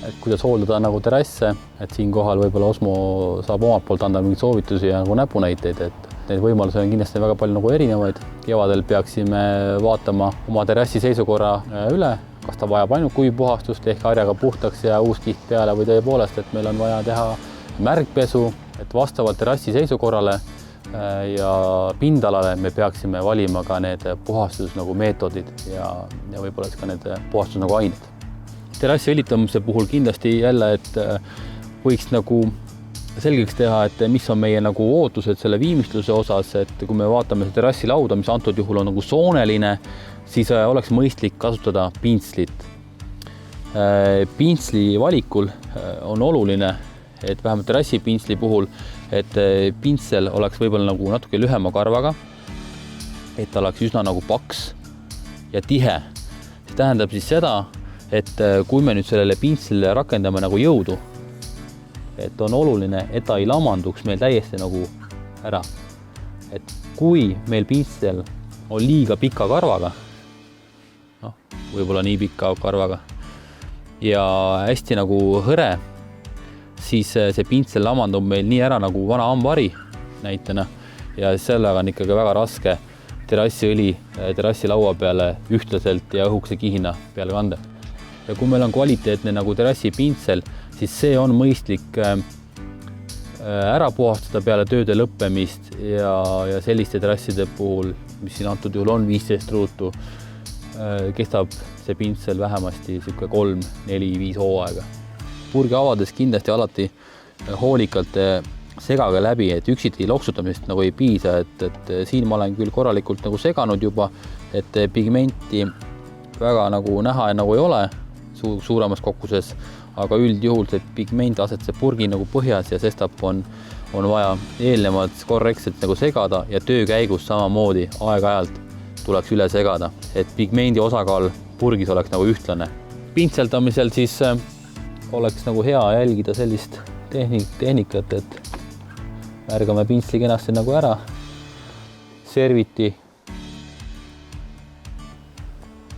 et kuidas hooldada nagu terrasse, et siinkohal võib-olla Osmo saab omalt poolt anda mingeid soovitusi ja nagu näpunäiteid, et neid võimalusi on kindlasti väga palju nagu erinevaid. Kevadel peaksime vaatama oma terrassi seisukorra üle, kas ta vajab ainult kuivpuhastust ehk harjaga puhtaks ja uus kiht peale või tõepoolest, et meil on vaja teha märgpesu, et vastavalt terrassi seisukorrale ja pindalale me peaksime valima ka need puhastus nagu meetodid ja võib-olla ka need puhastus nagu ained. Terrassi õlitamise puhul kindlasti jälle, et võiks nagu selgeks teha, et mis on meie nagu ootused selle viimistluse osas, et kui me vaatame terrassi lauda, mis antud juhul on nagu sooneline, siis oleks mõistlik kasutada pintslit. Pintsli valikul on oluline, et vähemalt terrassi pintsli puhul, et pintsel oleks võib-olla nagu natuke lühema karvaga, et ta oleks üsna nagu paks ja tihe. See tähendab siis seda, et kui me nüüd sellele pintslile rakendame nagu jõudu, et on oluline, et ta ei lamanduks meil täiesti nagu ära. Et kui meil pintsel on liiga pika karvaga, võib-olla nii pika karvaga ja hästi nagu hõre, siis see pintsel lamandub meil nii ära nagu vana hambaari näitena ja sellega on ikkagi väga raske terrassiõli terrassi laua peale ühtlaselt ja õhukese kihina peale kanda. Ja kui meil on kvaliteetne nagu terrassi pintsel, siis see on mõistlik ära puhastada peale tööde lõppemist ja selliste terrasside puhul, mis siin antud juhul on 15 ruutu, kestab see pintsel vähemasti 3, 4, 5 hooaega. Purgi avades kindlasti alati hoolikalt segage läbi, et üksiti loksutamisest nagu ei piisa, et siin ma olen küll korralikult nagu seganud juba, et pigmenti väga nagu näha nagu ei ole suuremas kokkuses, aga üldjuhul see pigment asetseb purgi nagu põhjas ja sestap on vaja eelnevalt korrektselt nagu segada ja töö käigus samamoodi aeg-ajalt tuleks üle segada, et pigmendi osakaal purgis oleks nagu ühtlane. Pintseldamisel siis oleks nagu hea jälgida sellist tehnikat, et märgame pintsli kenasti nagu ära, serviti.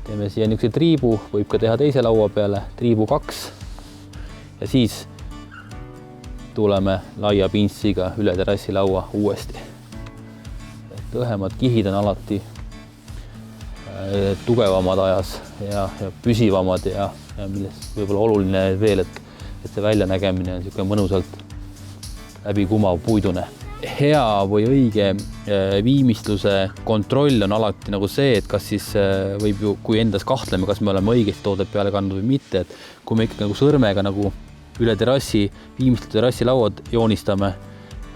Teeme siia niisuguse triibu, võib ka teha teise laua peale, triibu 2 ja siis tuleme laia pintsliga üle terrassi laua uuesti. Et õhemad kihid on alati tugevamad ajas ja püsivamad ja millest võib-olla oluline veel, et see väljanägemine on niisugune mõnusalt läbikumav puidune. Hea või õige viimistluse kontroll on alati nagu see, et kas siis võib ju, kui endas kahtleme, kas me oleme õigesti toodet peale kandnud või mitte, et kui me ikkagi nagu sõrmega nagu üle terrassi, viimistlu terrassi lauad joonistame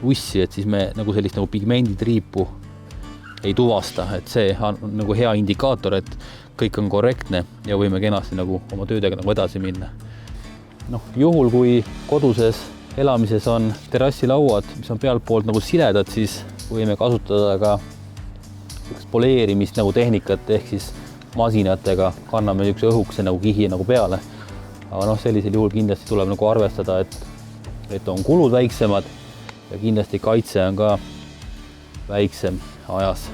ussi, et siis me nagu sellist nagu pigmenditriipu ei tuvasta, et see on nagu hea indikaator, et kõik on korrektne ja võime kenasti nagu oma töödega nagu edasi minna. Juhul, kui koduses elamises on terrassilauad, mis on pealt poolt nagu siledad, siis võime kasutada ka poleerimist nagu tehnikat, ehk siis masinatega kanname niisuguse õhukese nagu kihi nagu peale. Aga sellisel juhul kindlasti tuleb nagu arvestada, et on kulud väiksemad ja kindlasti kaitse on ka väiksem ajas.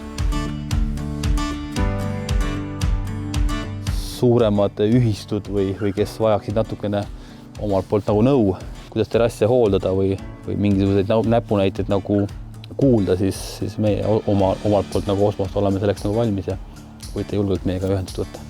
Suuremad ühistud või kes vajaksid natukene omalt poolt nagu nõu, kuidas terrasse hooldada või mingisuguseid näpunäiteid nagu kuulda, siis meie omalt poolt nagu Osmost oleme selleks nagu valmis ja võite julgelt meiega ühendust võtta.